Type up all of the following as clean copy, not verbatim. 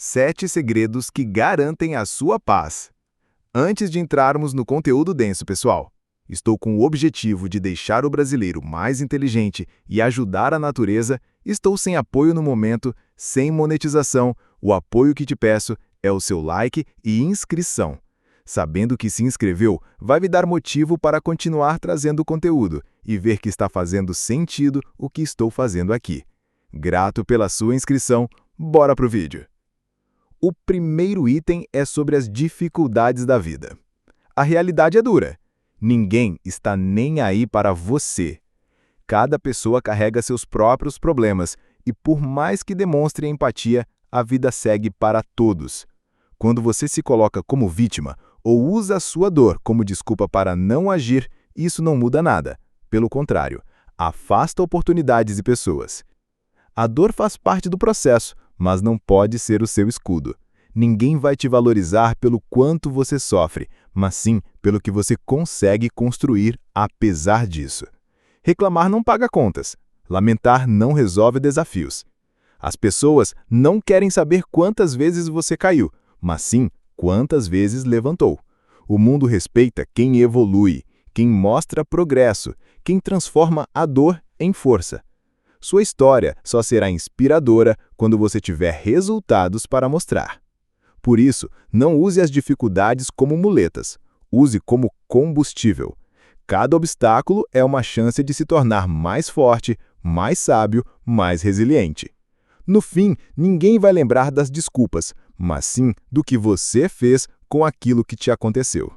7 segredos que garantem a sua paz. Antes de entrarmos no conteúdo denso, pessoal, estou com o objetivo de deixar o brasileiro mais inteligente e ajudar a natureza. Estou sem apoio no momento, sem monetização. O apoio que te peço é o seu like e inscrição. Sabendo que se inscreveu, vai me dar motivo para continuar trazendo conteúdo e ver que está fazendo sentido o que estou fazendo aqui. Grato pela sua inscrição, bora pro vídeo. O primeiro item é sobre as dificuldades da vida. A realidade é dura. Ninguém está nem aí para você. Cada pessoa carrega seus próprios problemas e, por mais que demonstre empatia, a vida segue para todos. Quando você se coloca como vítima ou usa a sua dor como desculpa para não agir, isso não muda nada. Pelo contrário, afasta oportunidades e pessoas. A dor faz parte do processo, mas não pode ser o seu escudo. Ninguém vai te valorizar pelo quanto você sofre, mas sim pelo que você consegue construir apesar disso. Reclamar não paga contas. Lamentar não resolve desafios. As pessoas não querem saber quantas vezes você caiu, mas sim quantas vezes levantou. O mundo respeita quem evolui, quem mostra progresso, quem transforma a dor em força. Sua história só será inspiradora quando você tiver resultados para mostrar. Por isso, não use as dificuldades como muletas. Use como combustível. Cada obstáculo é uma chance de se tornar mais forte, mais sábio, mais resiliente. No fim, ninguém vai lembrar das desculpas, mas sim do que você fez com aquilo que te aconteceu.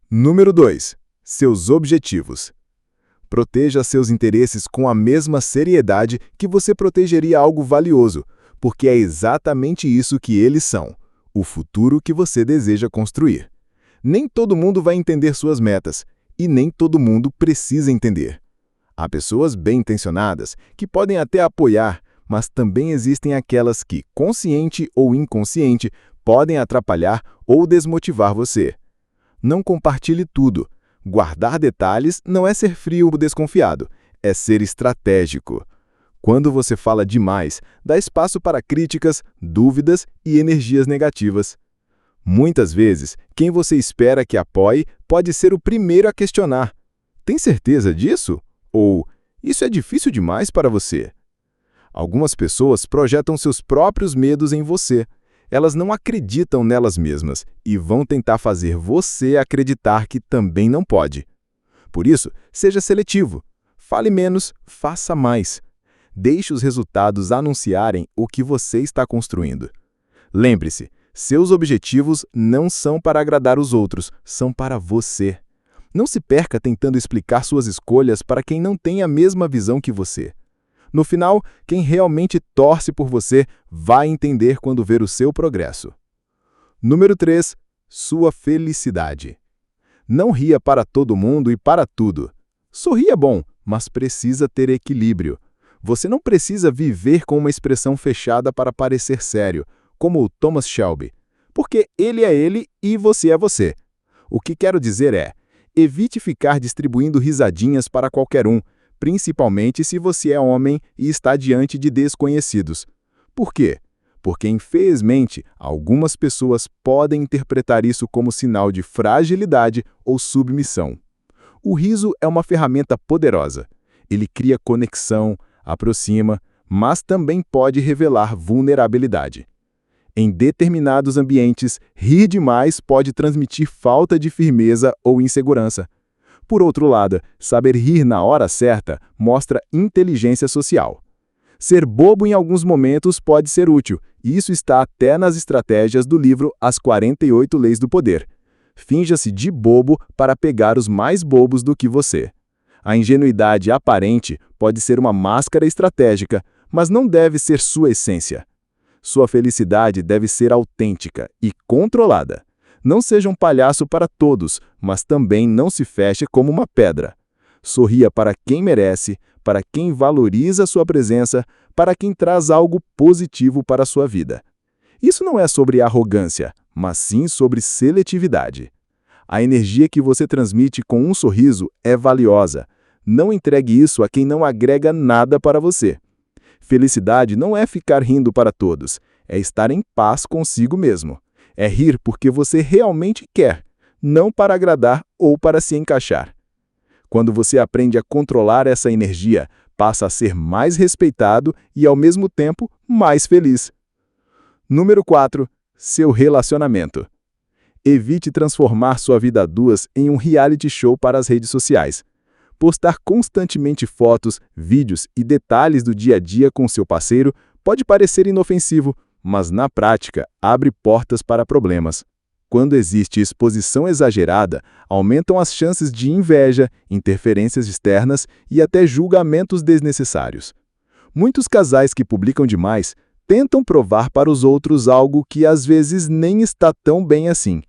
Número 2. Seus objetivos. Proteja seus interesses com a mesma seriedade que você protegeria algo valioso, porque é exatamente isso que eles são, o futuro que você deseja construir. Nem todo mundo vai entender suas metas, e nem todo mundo precisa entender. Há pessoas bem-intencionadas que podem até apoiar, mas também existem aquelas que, consciente ou inconsciente, podem atrapalhar ou desmotivar você. Não compartilhe tudo. Guardar detalhes não é ser frio ou desconfiado, é ser estratégico. Quando você fala demais, dá espaço para críticas, dúvidas e energias negativas. Muitas vezes, quem você espera que apoie pode ser o primeiro a questionar. Tem certeza disso? Ou, isso é difícil demais para você? Algumas pessoas projetam seus próprios medos em você. Elas não acreditam nelas mesmas e vão tentar fazer você acreditar que também não pode. Por isso, seja seletivo. Fale menos, faça mais. Deixe os resultados anunciarem o que você está construindo. Lembre-se, seus objetivos não são para agradar os outros, são para você. Não se perca tentando explicar suas escolhas para quem não tem a mesma visão que você. No final, quem realmente torce por você vai entender quando ver o seu progresso. Número 3. Sua felicidade. Não ria para todo mundo e para tudo. Sorrir é bom, mas precisa ter equilíbrio. Você não precisa viver com uma expressão fechada para parecer sério, como o Thomas Shelby, porque ele é ele e você é você. O que quero dizer é, evite ficar distribuindo risadinhas para qualquer um, principalmente se você é homem e está diante de desconhecidos. Por quê? Porque, infelizmente, algumas pessoas podem interpretar isso como sinal de fragilidade ou submissão. O riso é uma ferramenta poderosa. Ele cria conexão, aproxima, mas também pode revelar vulnerabilidade. Em determinados ambientes, rir demais pode transmitir falta de firmeza ou insegurança. Por outro lado, saber rir na hora certa mostra inteligência social. Ser bobo em alguns momentos pode ser útil, e isso está até nas estratégias do livro As 48 Leis do Poder. Finja-se de bobo para pegar os mais bobos do que você. A ingenuidade aparente pode ser uma máscara estratégica, mas não deve ser sua essência. Sua felicidade deve ser autêntica e controlada. Não seja um palhaço para todos, mas também não se feche como uma pedra. Sorria para quem merece, para quem valoriza sua presença, para quem traz algo positivo para a sua vida. Isso não é sobre arrogância, mas sim sobre seletividade. A energia que você transmite com um sorriso é valiosa. Não entregue isso a quem não agrega nada para você. Felicidade não é ficar rindo para todos, é estar em paz consigo mesmo. É rir porque você realmente quer, não para agradar ou para se encaixar. Quando você aprende a controlar essa energia, passa a ser mais respeitado e, ao mesmo tempo, mais feliz. Número 4. Seu relacionamento. Evite transformar sua vida a duas em um reality show para as redes sociais. Postar constantemente fotos, vídeos e detalhes do dia a dia com seu parceiro pode parecer inofensivo, mas na prática abre portas para problemas. Quando existe exposição exagerada, aumentam as chances de inveja, interferências externas e até julgamentos desnecessários. Muitos casais que publicam demais tentam provar para os outros algo que às vezes nem está tão bem assim.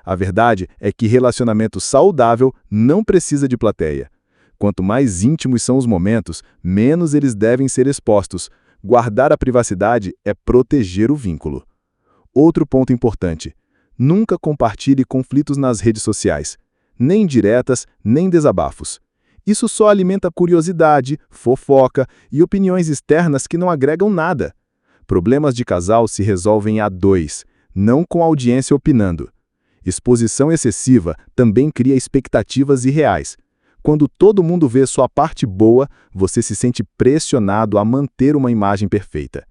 A verdade é que relacionamento saudável não precisa de plateia. Quanto mais íntimos são os momentos, menos eles devem ser expostos. Guardar a privacidade é proteger o vínculo. Outro ponto importante: nunca compartilhe conflitos nas redes sociais. Nem indiretas, nem desabafos. Isso só alimenta curiosidade, fofoca e opiniões externas que não agregam nada. Problemas de casal se resolvem a dois, não com a audiência opinando. Exposição excessiva também cria expectativas irreais. Quando todo mundo vê sua parte boa, você se sente pressionado a manter uma imagem perfeita.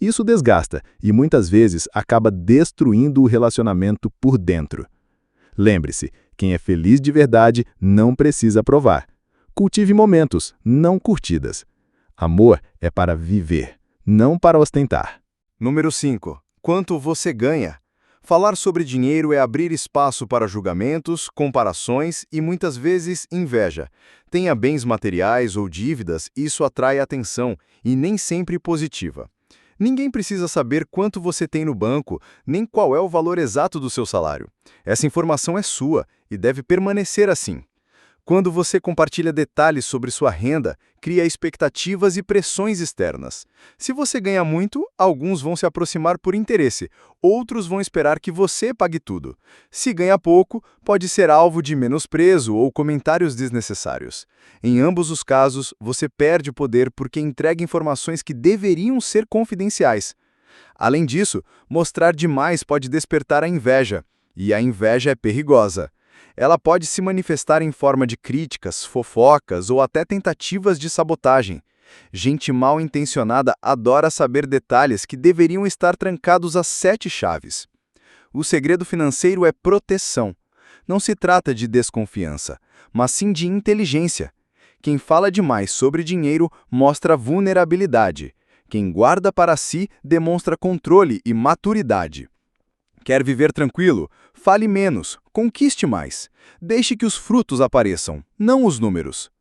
Isso desgasta e muitas vezes acaba destruindo o relacionamento por dentro. Lembre-se, quem é feliz de verdade não precisa provar. Cultive momentos, não curtidas. Amor é para viver, não para ostentar. Número 5. Quanto você ganha? Falar sobre dinheiro é abrir espaço para julgamentos, comparações e muitas vezes inveja. Tenha bens materiais ou dívidas, isso atrai atenção e nem sempre positiva. Ninguém precisa saber quanto você tem no banco, nem qual é o valor exato do seu salário. Essa informação é sua e deve permanecer assim. Quando você compartilha detalhes sobre sua renda, cria expectativas e pressões externas. Se você ganha muito, alguns vão se aproximar por interesse, outros vão esperar que você pague tudo. Se ganha pouco, pode ser alvo de menosprezo ou comentários desnecessários. Em ambos os casos, você perde o poder porque entrega informações que deveriam ser confidenciais. Além disso, mostrar demais pode despertar a inveja, e a inveja é perigosa. Ela pode se manifestar em forma de críticas, fofocas ou até tentativas de sabotagem. Gente mal intencionada adora saber detalhes que deveriam estar trancados a 7 chaves. O segredo financeiro é proteção. Não se trata de desconfiança, mas sim de inteligência. Quem fala demais sobre dinheiro mostra vulnerabilidade. Quem guarda para si demonstra controle e maturidade. Quer viver tranquilo? Fale menos, conquiste mais. Deixe que os frutos apareçam, não os números.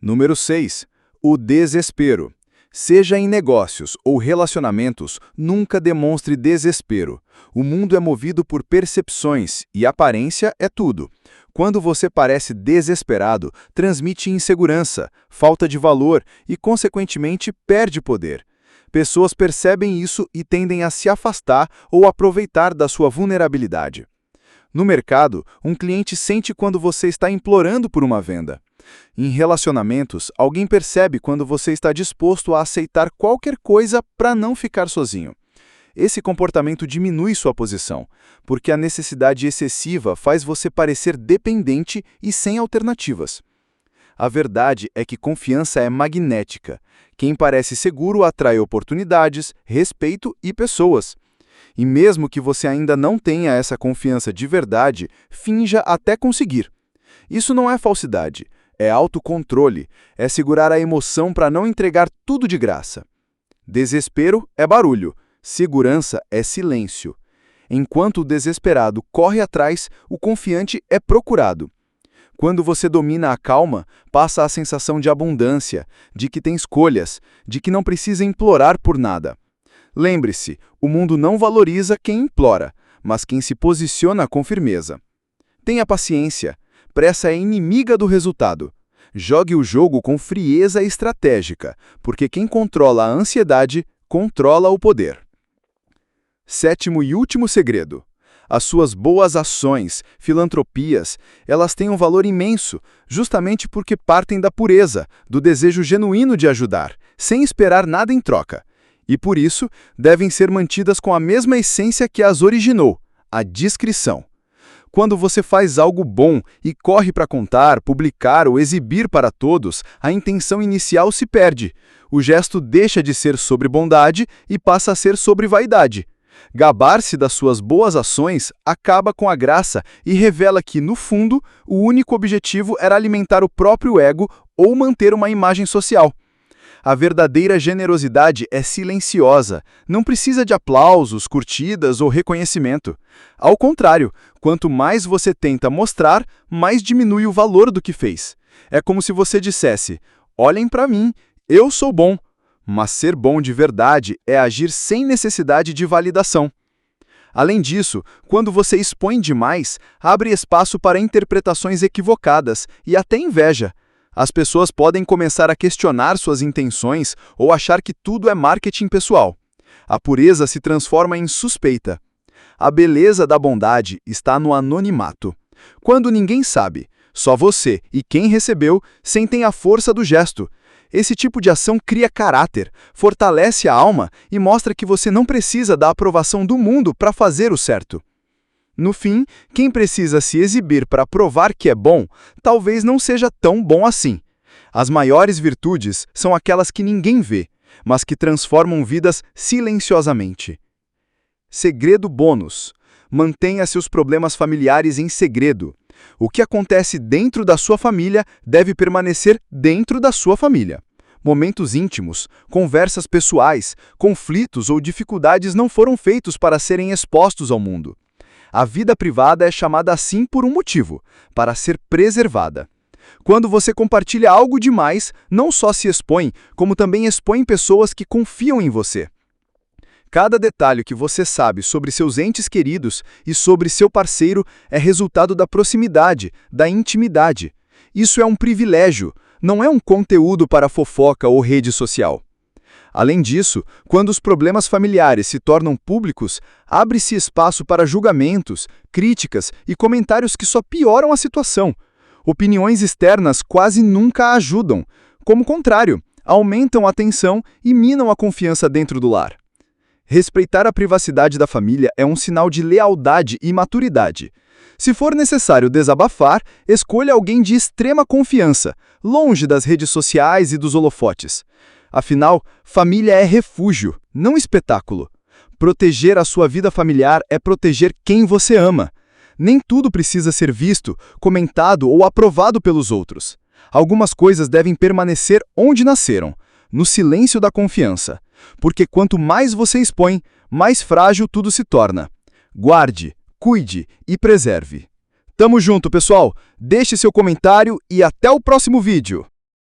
Número 6. O desespero. Seja em negócios ou relacionamentos, nunca demonstre desespero. O mundo é movido por percepções e aparência é tudo. Quando você parece desesperado, transmite insegurança, falta de valor e, consequentemente, perde poder. Pessoas percebem isso e tendem a se afastar ou aproveitar da sua vulnerabilidade. No mercado, um cliente sente quando você está implorando por uma venda. Em relacionamentos, alguém percebe quando você está disposto a aceitar qualquer coisa para não ficar sozinho. Esse comportamento diminui sua posição, porque a necessidade excessiva faz você parecer dependente e sem alternativas. A verdade é que confiança é magnética. Quem parece seguro atrai oportunidades, respeito e pessoas. E mesmo que você ainda não tenha essa confiança de verdade, finja até conseguir. Isso não é falsidade, é autocontrole, é segurar a emoção para não entregar tudo de graça. Desespero é barulho, segurança é silêncio. Enquanto o desesperado corre atrás, o confiante é procurado. Quando você domina a calma, passa a sensação de abundância, de que tem escolhas, de que não precisa implorar por nada. Lembre-se, o mundo não valoriza quem implora, mas quem se posiciona com firmeza. Tenha paciência, pressa é inimiga do resultado. Jogue o jogo com frieza estratégica, porque quem controla a ansiedade, controla o poder. 7º e último segredo. As suas boas ações, filantropias, elas têm um valor imenso, justamente porque partem da pureza, do desejo genuíno de ajudar, sem esperar nada em troca. e, por isso, devem ser mantidas com a mesma essência que as originou, a discrição. Quando você faz algo bom e corre para contar, publicar ou exibir para todos, a intenção inicial se perde. O gesto deixa de ser sobre bondade e passa a ser sobre vaidade. Gabar-se das suas boas ações acaba com a graça e revela que, no fundo, o único objetivo era alimentar o próprio ego ou manter uma imagem social. A verdadeira generosidade é silenciosa, não precisa de aplausos, curtidas ou reconhecimento. Ao contrário, quanto mais você tenta mostrar, mais diminui o valor do que fez. É como se você dissesse: olhem para mim, eu sou bom. Mas ser bom de verdade é agir sem necessidade de validação. Além disso, quando você expõe demais, abre espaço para interpretações equivocadas e até inveja. As pessoas podem começar a questionar suas intenções ou achar que tudo é marketing pessoal. A pureza se transforma em suspeita. A beleza da bondade está no anonimato. Quando ninguém sabe, só você e quem recebeu sentem a força do gesto. Esse tipo de ação cria caráter, fortalece a alma e mostra que você não precisa da aprovação do mundo para fazer o certo. No fim, quem precisa se exibir para provar que é bom, talvez não seja tão bom assim. As maiores virtudes são aquelas que ninguém vê, mas que transformam vidas silenciosamente. Segredo bônus: mantenha seus problemas familiares em segredo. O que acontece dentro da sua família deve permanecer dentro da sua família. Momentos íntimos, conversas pessoais, conflitos ou dificuldades não foram feitos para serem expostos ao mundo. A vida privada é chamada assim por um motivo: para ser preservada. Quando você compartilha algo demais, não só se expõe, como também expõe pessoas que confiam em você. Cada detalhe que você sabe sobre seus entes queridos e sobre seu parceiro é resultado da proximidade, da intimidade. Isso é um privilégio, não é um conteúdo para fofoca ou rede social. Além disso, quando os problemas familiares se tornam públicos, abre-se espaço para julgamentos, críticas e comentários que só pioram a situação. Opiniões externas quase nunca ajudam. Como contrário, aumentam a tensão e minam a confiança dentro do lar. Respeitar a privacidade da família é um sinal de lealdade e maturidade. Se for necessário desabafar, escolha alguém de extrema confiança, longe das redes sociais e dos holofotes. Afinal, família é refúgio, não espetáculo. Proteger a sua vida familiar é proteger quem você ama. Nem tudo precisa ser visto, comentado ou aprovado pelos outros. Algumas coisas devem permanecer onde nasceram, no silêncio da confiança. Porque quanto mais você expõe, mais frágil tudo se torna. Guarde, cuide e preserve. Tamo junto, pessoal! Deixe seu comentário e até o próximo vídeo!